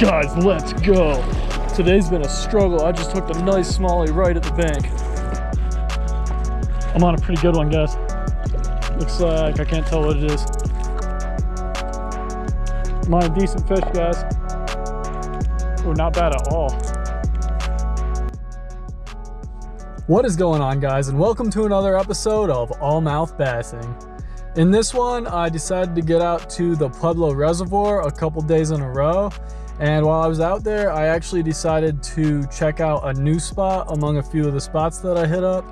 Guys, let's go. Today's been a struggle. I just hooked a nice smallie right at the bank. I'm on a pretty good one, guys. Looks like I can't tell what it is. I'm on a decent fish, guys. Oh, not bad at all. What is going on, guys, and welcome to another episode of All Mouth Bassing. In this one, I decided to get out to the Pueblo Reservoir a couple days in a row. And while I was out there, I actually decided to check out a new spot among a few of the spots that I hit up.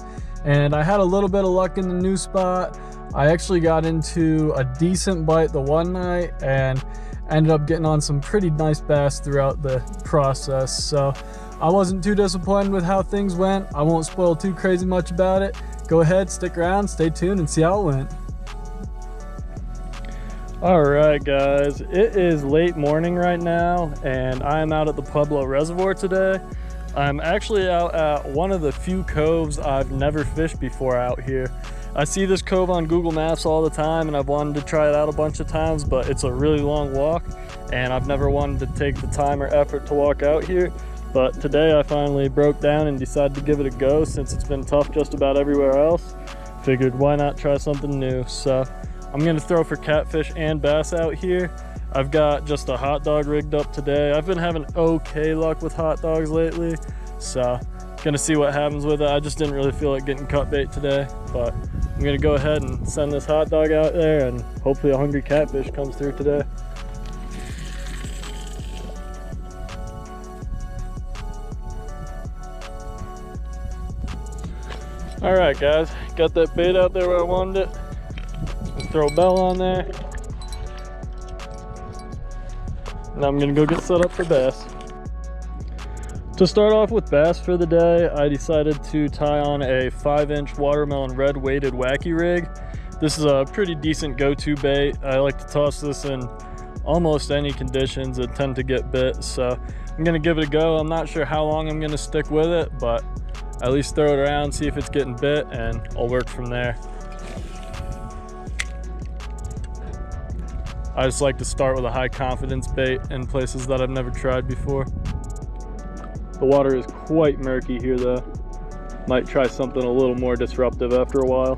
And I had a little bit of luck in the new spot. I actually got into a decent bite the one night and ended up getting on some pretty nice bass throughout the process. So I wasn't too disappointed with how things went. I won't spoil too crazy much about it. Go ahead, stick around, stay tuned, and see how it went. Alright guys, it is late morning right now and I'm out at the Pueblo Reservoir today. I'm actually out at one of the few coves I've never fished before out here. I see this cove on Google Maps all the time and I've wanted to try it out a bunch of times, but it's a really long walk and I've never wanted to take the time or effort to walk out here. But today I finally broke down and decided to give it a go since it's been tough just about everywhere else. Figured why not try something new. So I'm gonna throw for catfish and bass out here. I've got just a hot dog rigged up today. I've been having okay luck with hot dogs lately, so gonna see what happens with it. I just didn't really feel like getting cut bait today, but I'm gonna go ahead and send this hot dog out there and hopefully a hungry catfish comes through today. All right guys, got that bait out there where I wanted it. Throw a bell on there. Now I'm gonna go get set up for bass. To start off with bass for the day, I decided to tie on a 5-inch watermelon red weighted wacky rig. This is a pretty decent go-to bait. I like to toss this in almost any conditions that tend to get bit, so I'm gonna give it a go. I'm not sure how long I'm gonna stick with it, but at least throw it around, see if it's getting bit, and I'll work from there. I just like to start with a high confidence bait in places that I've never tried before. The water is quite murky here though. Might try something a little more disruptive after a while.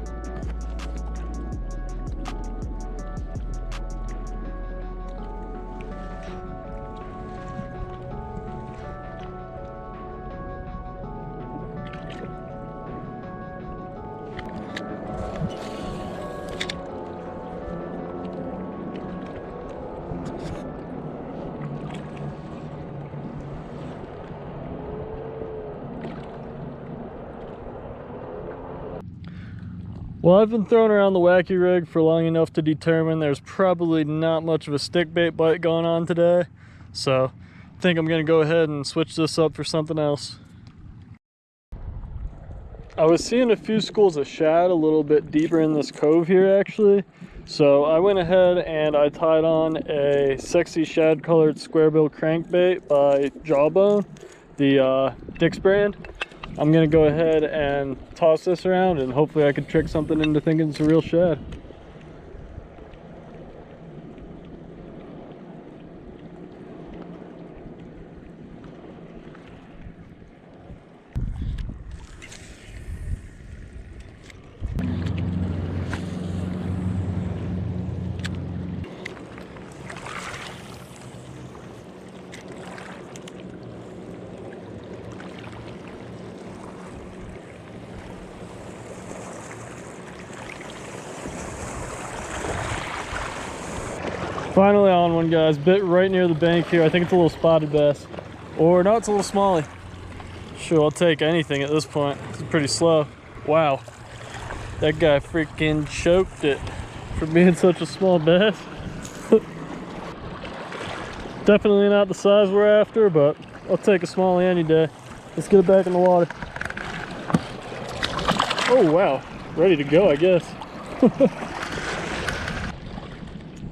Well, I've been throwing around the wacky rig for long enough to determine there's probably not much of a stick bait bite going on today. So I think I'm gonna go ahead and switch this up for something else. I was seeing a few schools of shad a little bit deeper in this cove here actually. So I went ahead and I tied on a sexy shad colored square bill crankbait by Jawbone, the Dick's brand. I'm gonna go ahead and toss this around and hopefully I can trick something into thinking it's a real shad. Finally on one, guys. Bit right near the bank here. I think it's a little spotted bass. Or no, it's a little smallie. Sure, I'll take anything at this point. It's pretty slow. Wow. That guy freaking choked it for being such a small bass. Definitely not the size we're after, but I'll take a smallie any day. Let's get it back in the water. Oh, wow. Ready to go, I guess.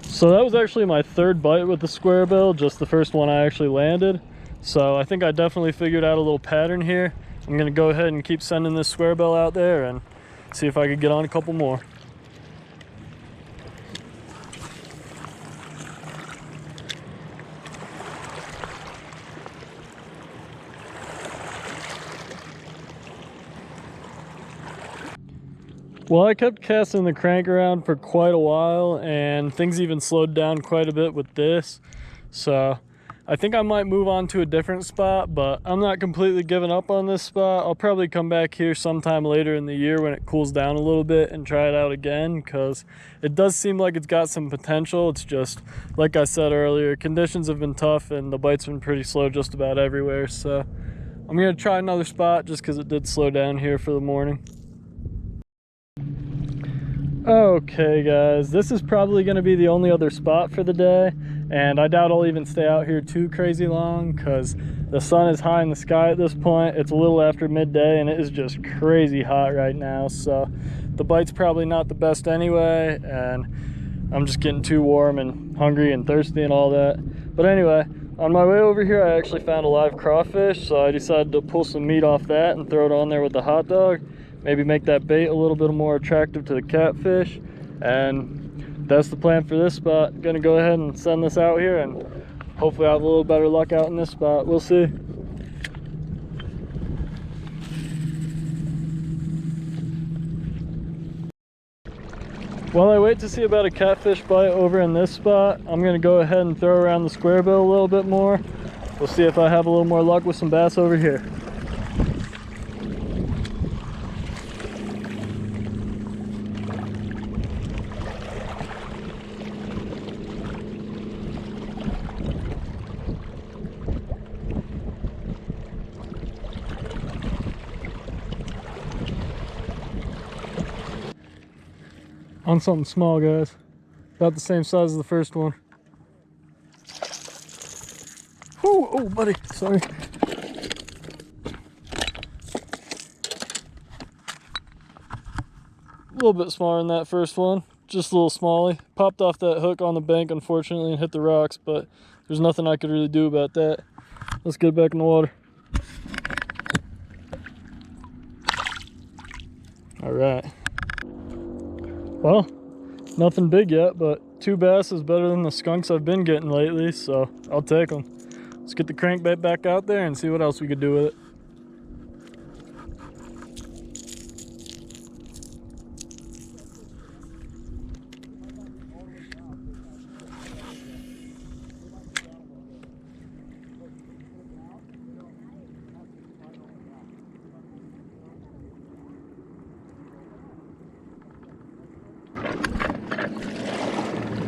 So that was actually my third bite with the square bill, just the first one I actually landed. So I think I definitely figured out a little pattern here. I'm gonna go ahead and keep sending this square bill out there and see if I could get on a couple more. Well, I kept casting the crank around for quite a while, and things even slowed down quite a bit with this. So I think I might move on to a different spot, but I'm not completely giving up on this spot. I'll probably come back here sometime later in the year when it cools down a little bit and try it out again, because it does seem like it's got some potential. It's just, like I said earlier, conditions have been tough and the bite's been pretty slow just about everywhere. So I'm gonna try another spot just because it did slow down here for the morning. Okay guys, this is probably going to be the only other spot for the day, and I doubt I'll even stay out here too crazy long because the sun is high in the sky at this point. It's a little after midday and it is just crazy hot right now, so the bite's probably not the best anyway, and I'm just getting too warm and hungry and thirsty and all that. But anyway, on my way over here I actually found a live crawfish, so I decided to pull some meat off that and throw it on there with the hot dog. Maybe make that bait a little bit more attractive to the catfish, and that's the plan for this spot. Gonna go ahead and send this out here and hopefully have a little better luck out in this spot. We'll see. While I wait to see about a catfish bite over in this spot, I'm gonna go ahead and throw around the square bill a little bit more. We'll see if I have a little more luck with some bass over here. On something small, guys. About the same size as the first one. Whew, oh, buddy, sorry. A little bit smaller than that first one. Just a little smally. Popped off that hook on the bank, unfortunately, and hit the rocks, but there's nothing I could really do about that. Let's get it back in the water. All right. Well, nothing big yet, but 2 bass is better than the skunks I've been getting lately, so I'll take them. Let's get the crankbait back out there and see what else we could do with it.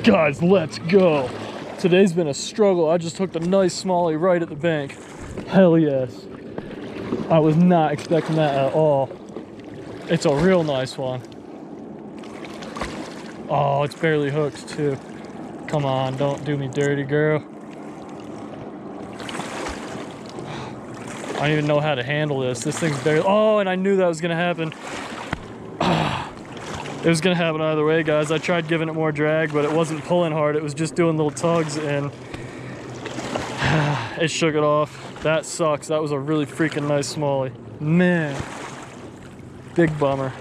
Guys, let's go. Today's been a struggle. I just hooked a nice smallie right at the bank. Hell yes. I was not expecting that at all. It's a real nice one. Oh, it's barely hooked too. Come on, don't do me dirty, girl. I don't even know how to handle this. This thing's barely... Oh, and I knew that was gonna happen. It was gonna happen either way, guys. I tried giving it more drag, but it wasn't pulling hard. It was just doing little tugs, and it shook it off. That sucks. That was a really freaking nice smallie. Man, big bummer.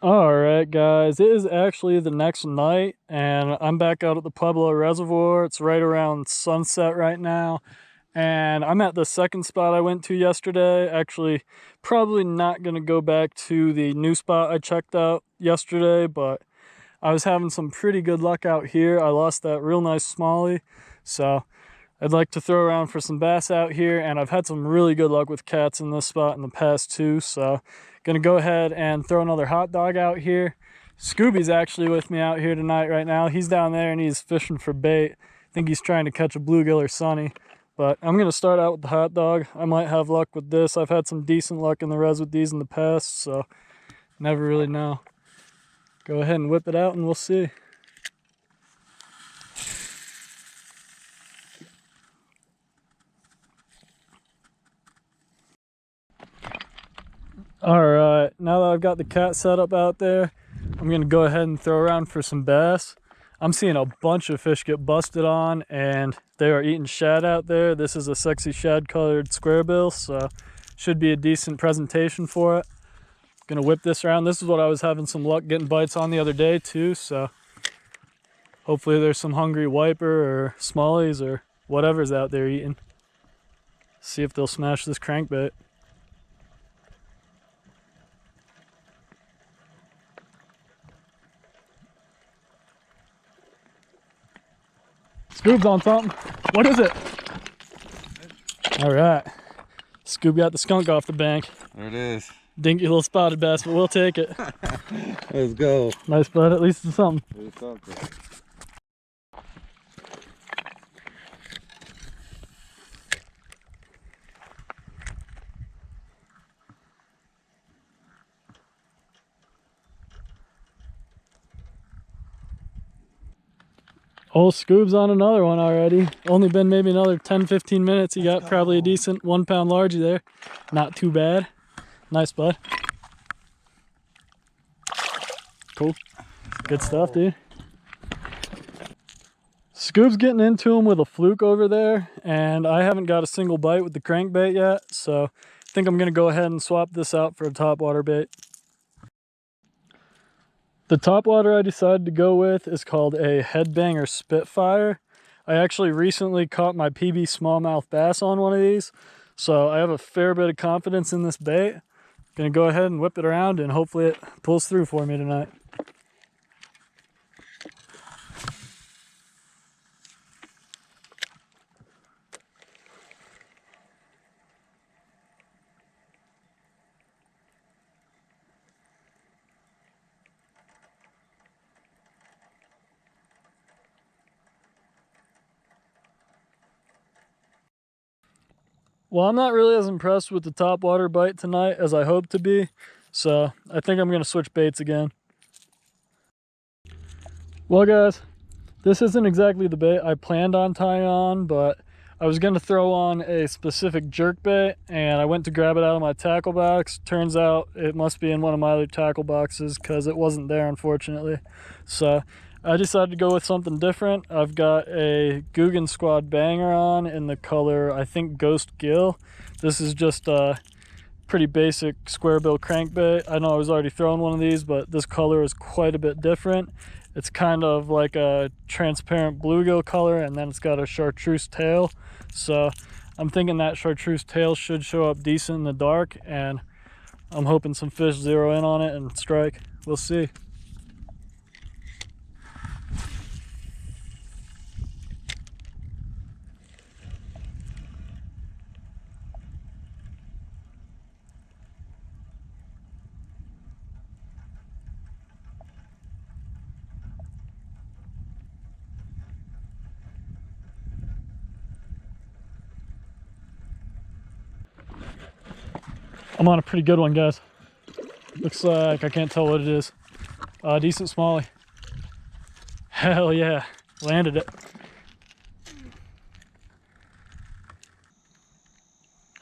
All right, guys, it is actually the next night, and I'm back out at the Pueblo Reservoir. It's right around sunset right now. And I'm at the second spot I went to yesterday. Actually, probably not going to go back to the new spot I checked out yesterday, but I was having some pretty good luck out here. I lost that real nice smallie, so I'd like to throw around for some bass out here, and I've had some really good luck with cats in this spot in the past too, so gonna go ahead and throw another hot dog out here. Scooby's actually with me out here tonight right now. He's down there and he's fishing for bait. I think he's trying to catch a bluegill or sunny. But I'm going to start out with the hot dog. I might have luck with this. I've had some decent luck in the res with these in the past, so never really know. Go ahead and whip it out and we'll see. All right, now that I've got the cat setup out there, I'm going to go ahead and throw around for some bass. I'm seeing a bunch of fish get busted on, and they are eating shad out there. This is a sexy shad colored square bill, so should be a decent presentation for it. Gonna whip this around. This is what I was having some luck getting bites on the other day too, so hopefully there's some hungry wiper or smallies or whatever's out there eating. See if they'll smash this crankbait. Scoob's on something. What is it? All right. Scoob got the skunk off the bank. There it is. Dinky little spotted bass, but we'll take it. Let's go. Nice bud, at least it's something. It's something. Oh, Scoob's on another one already. Only been maybe another 10-15 minutes. He got probably a decent 1 pound largie there. Not too bad. Nice bud. Cool. Good stuff, dude. Scoob's getting into him with a fluke over there, and I haven't got a single bite with the crankbait yet, so I think I'm going to go ahead and swap this out for a topwater bait. The topwater I decided to go with is called a Headbanger Spitfire. I actually recently caught my PB smallmouth bass on one of these, so I have a fair bit of confidence in this bait. Gonna go ahead and whip it around and hopefully it pulls through for me tonight. Well, I'm not really as impressed with the topwater bite tonight as I hoped to be, so I think I'm going to switch baits again. Well guys, this isn't exactly the bait I planned on tying on, but I was going to throw on a specific jerk bait, and I went to grab it out of my tackle box. Turns out it must be in one of my other tackle boxes because it wasn't there, unfortunately. So I decided to go with something different. I've got a Guggen Squad banger on in the color, I think, Ghost Gill. This is just a pretty basic square bill crankbait. I know I was already throwing one of these, but this color is quite a bit different. It's kind of like a transparent bluegill color, and then it's got a chartreuse tail. So I'm thinking that chartreuse tail should show up decent in the dark, and I'm hoping some fish zero in on it and strike. We'll see. I'm on a pretty good one, guys. Looks like I can't tell what it is. Decent smallie. Hell yeah, landed it.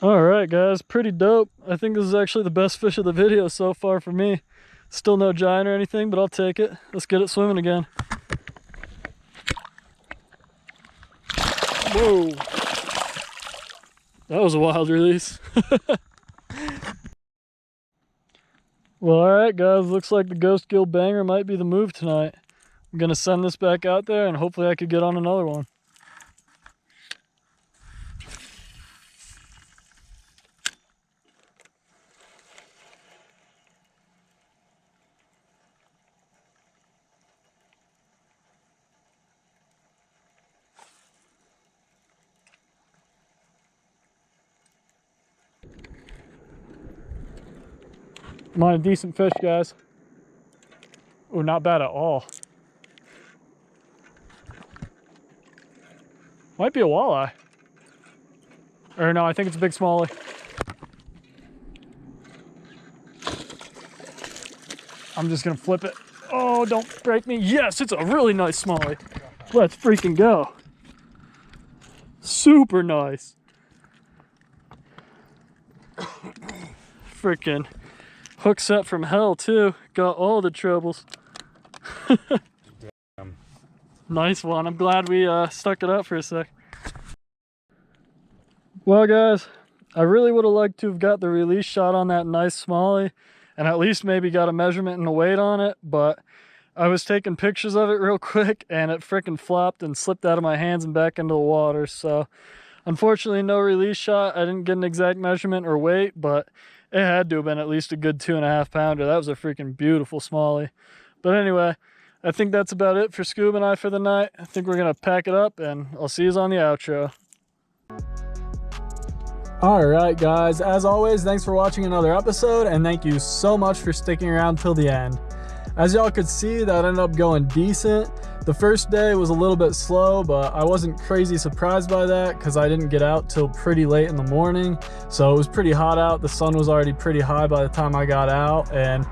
All right, guys, pretty dope. I think this is actually the best fish of the video so far for me. Still no giant or anything, but I'll take it. Let's get it swimming again. Whoa. That was a wild release. Well, all right, guys, looks like the Ghost Gill banger might be the move tonight. I'm gonna send this back out there and hopefully I could get on another one. I'm on a decent fish, guys. Oh, not bad at all. Might be a walleye. Or no, I think it's a big smallie. I'm just gonna flip it. Oh, don't break me. Yes, it's a really nice smallie. Let's freaking go. Super nice. Freaking hook set from hell too. Got all the troubles. Nice one. I'm glad we stuck it out for a sec. Well guys, I really would have liked to have got the release shot on that nice smallie and at least maybe got a measurement and a weight on it, but I was taking pictures of it real quick and it freaking flopped and slipped out of my hands and back into the water. So unfortunately no release shot. I didn't get an exact measurement or weight, but it had to have been at least a good 2.5 pounder. That was a freaking beautiful smallie. But anyway, I think that's about it for Scoob and I for the night. I think we're gonna pack it up and I'll see you on the outro. All right, guys, as always, thanks for watching another episode, and thank you so much for sticking around till the end. As y'all could see, that ended up going decent. The first day was a little bit slow, but I wasn't crazy surprised by that because I didn't get out till pretty late in the morning. So it was pretty hot out. The sun was already pretty high by the time I got out, and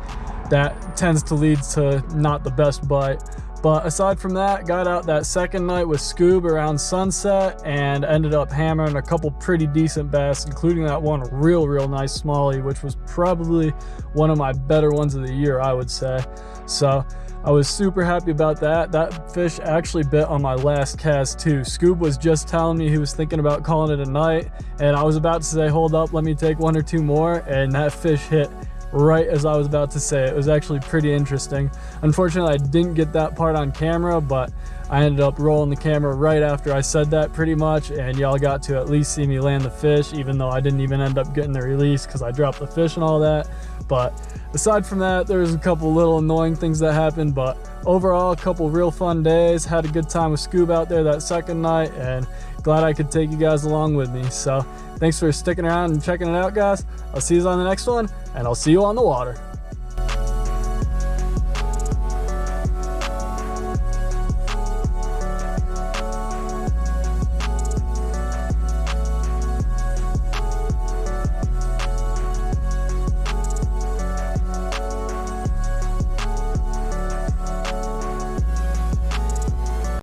that tends to lead to not the best bite. But aside from that, got out that second night with Scoob around sunset and ended up hammering a couple pretty decent bass, including that one real nice smallie, which was probably one of my better ones of the year, I would say. So I was super happy about that. That fish actually bit on my last cast too. Scoob was just telling me he was thinking about calling it a night, and I was about to say, hold up, let me take one or two more, and that fish hit right as I was about to say it. It was actually pretty interesting. Unfortunately, I didn't get that part on camera, but I ended up rolling the camera right after I said that pretty much, and y'all got to at least see me land the fish, even though I didn't even end up getting the release because I dropped the fish and all that. But aside from that, there was a couple little annoying things that happened, but overall, a couple real fun days. Had a good time with Scoob out there that second night, and glad I could take you guys along with me. So thanks for sticking around and checking it out, guys. I'll see you on the next one, and I'll see you on the water.